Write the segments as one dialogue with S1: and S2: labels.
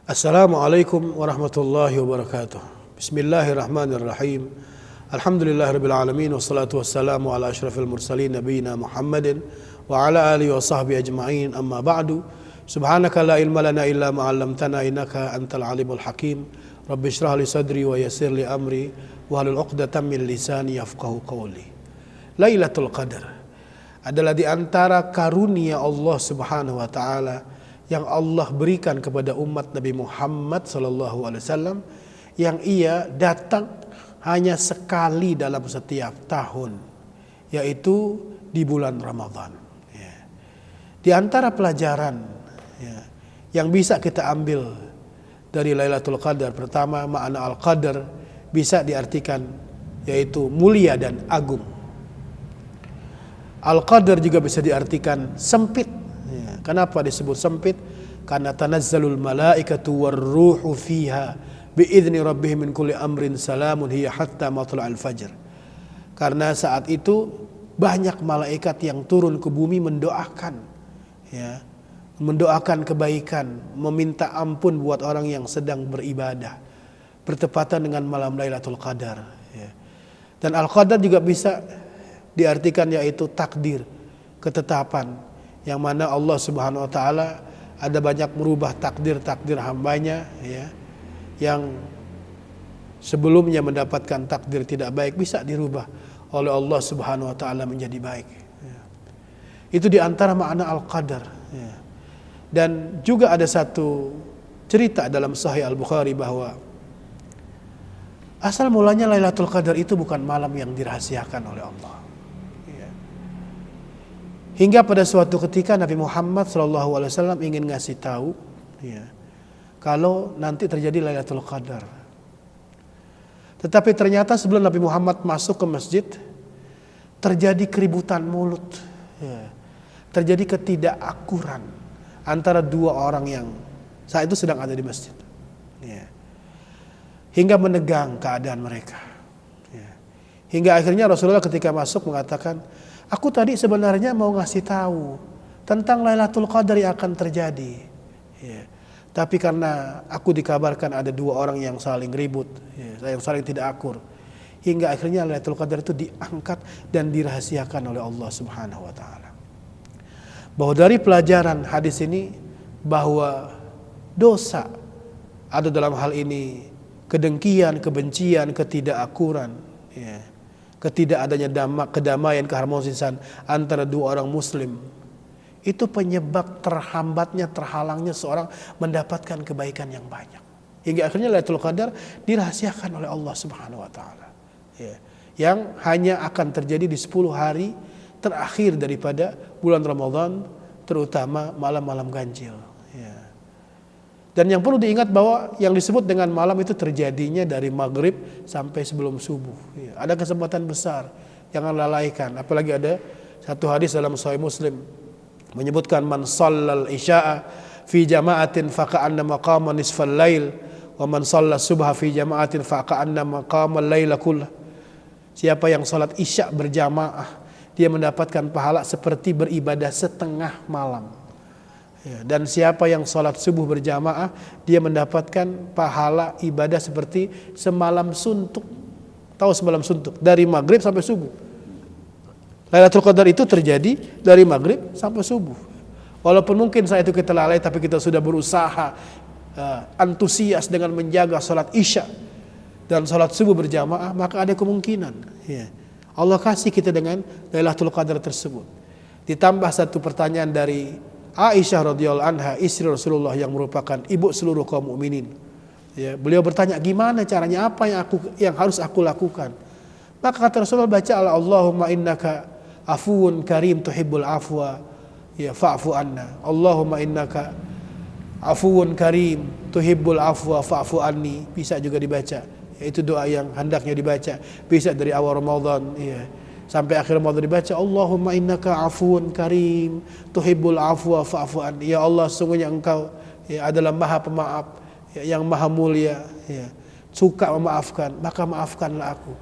S1: Assalamualaikum warahmatullahi wabarakatuh. Bismillahirrahmanirrahim. Alhamdulillahirabbil alamin wassalatu wassalamu ala asyrafil mursalin nabiyina Muhammadin wa ala alihi wa sahbihi ajma'in. Amma ba'du. Subhanaka la ilma lana illa ma 'allamtana innaka antal alimul hakim. Rabbi shrah li sadri wa yassir li amri wahlul 'uqdatam min lisani yafqahu qawli. Lailatul Qadar adalah di antara karunia Allah Subhanahu wa taala yang Allah berikan kepada umat Nabi Muhammad SAW, yang ia datang hanya sekali dalam setiap tahun, yaitu di bulan Ramadan. Di antara pelajaran yang bisa kita ambil dari Lailatul Qadar, pertama, makna Al-Qadar bisa diartikan yaitu mulia dan agung. Al-Qadar juga bisa diartikan sempit. Kenapa disebut sempit? Karena tanazzalul malaikatu warruhu fiha biizni rabbihim min kulli amrin salamun hiya hatta matla'il fajr. Karena saat itu banyak malaikat yang turun ke bumi mendoakan, mendoakan kebaikan, meminta ampun buat orang yang sedang beribadah bertepatan dengan malam Lailatul Qadar. Dan Al-Qadar juga bisa diartikan yaitu takdir, ketetapan, yang mana Allah Subhanahu wa taala ada banyak merubah takdir-takdir hambanya, yang sebelumnya mendapatkan takdir tidak baik bisa dirubah oleh Allah Subhanahu wa taala menjadi baik. Itu di antara makna Al-Qadar. Dan juga ada satu cerita dalam Sahih Al-Bukhari bahwa asal mulanya Lailatul Qadar itu bukan malam yang dirahasiakan oleh Allah. Hingga pada suatu ketika Nabi Muhammad SAW ingin ngasih tahu, kalau nanti terjadi Lailatul Qadar. Tetapi ternyata sebelum Nabi Muhammad masuk ke masjid, terjadi keributan mulut, terjadi ketidakakuran antara dua orang yang saat itu sedang ada di masjid, hingga menegang keadaan mereka. Hingga akhirnya Rasulullah ketika masuk mengatakan, aku tadi sebenarnya mau ngasih tahu tentang Lailatul Qadar yang akan terjadi. Tapi karena aku dikabarkan ada dua orang yang saling ribut, yang saling tidak akur, hingga akhirnya Lailatul Qadar itu diangkat dan dirahasiakan oleh Allah Subhanahu wa taala. Bahwa dari pelajaran hadis ini bahwa dosa ada dalam hal ini kedengkian, kebencian, ketidakakuran, ketidak adanya kedamaian, keharmonisan antara dua orang muslim, itu penyebab terhambatnya, terhalangnya seorang mendapatkan kebaikan yang banyak. Hingga akhirnya Lailatul Qadar dirahasiakan oleh Allah Subhanahu wa taala, yang hanya akan terjadi di 10 hari terakhir daripada bulan Ramadan, terutama malam-malam ganjil. Dan yang perlu diingat bahwa yang disebut dengan malam itu terjadinya dari maghrib sampai sebelum subuh. Ada kesempatan besar, jangan lalaikan. Apalagi ada satu hadis dalam Sahih Muslim menyebutkan man shallal isya'a fi jama'atin faka'annama qama nisfal lail wa man shalla subha fi jama'atin faka'annama qama al-laila kullah. Siapa yang salat isya berjamaah, dia mendapatkan pahala seperti beribadah setengah malam. Dan siapa yang sholat subuh berjamaah, dia mendapatkan pahala ibadah seperti semalam suntuk. Tahu semalam suntuk? Dari maghrib sampai subuh. Lailatul Qadar itu terjadi dari maghrib sampai subuh. Walaupun mungkin saat itu kita lalai, tapi kita sudah berusaha antusias dengan menjaga sholat isya dan sholat subuh berjamaah, maka ada kemungkinan Allah kasih kita dengan Lailatul Qadar tersebut. Ditambah satu pertanyaan dari Aisyah radhiyallahu anha, istri Rasulullah yang merupakan ibu seluruh kaum mukminin. Beliau bertanya, gimana caranya, apa yang harus aku lakukan? Maka kata Rasulullah, baca Allahumma innaka afuwun karim tuhibbul afwa fa'fu anna. Allahumma innaka afuwun karim tuhibbul afwa fa'fu anni. Bisa juga dibaca. Itu doa yang hendaknya dibaca. Bisa dari awal Ramadan, sampai akhir Ramadan dibaca, Allahumma innaka afuwun karim tuhibbul afwa fa'fu anni. Ya Allah, sungguhnya Engkau adalah Maha Pemaaf, yang Maha Mulia, suka memaafkan, maka maafkanlah aku.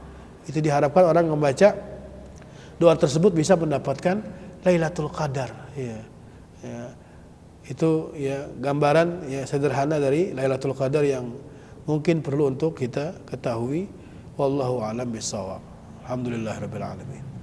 S1: Itu diharapkan orang membaca doa tersebut bisa mendapatkan Lailatul Qadar. Itu ya gambaran ya sederhana dari Lailatul Qadar yang mungkin perlu untuk kita ketahui. Wallahu a'lam bishawab. Alhamdulillahirabbil alamin.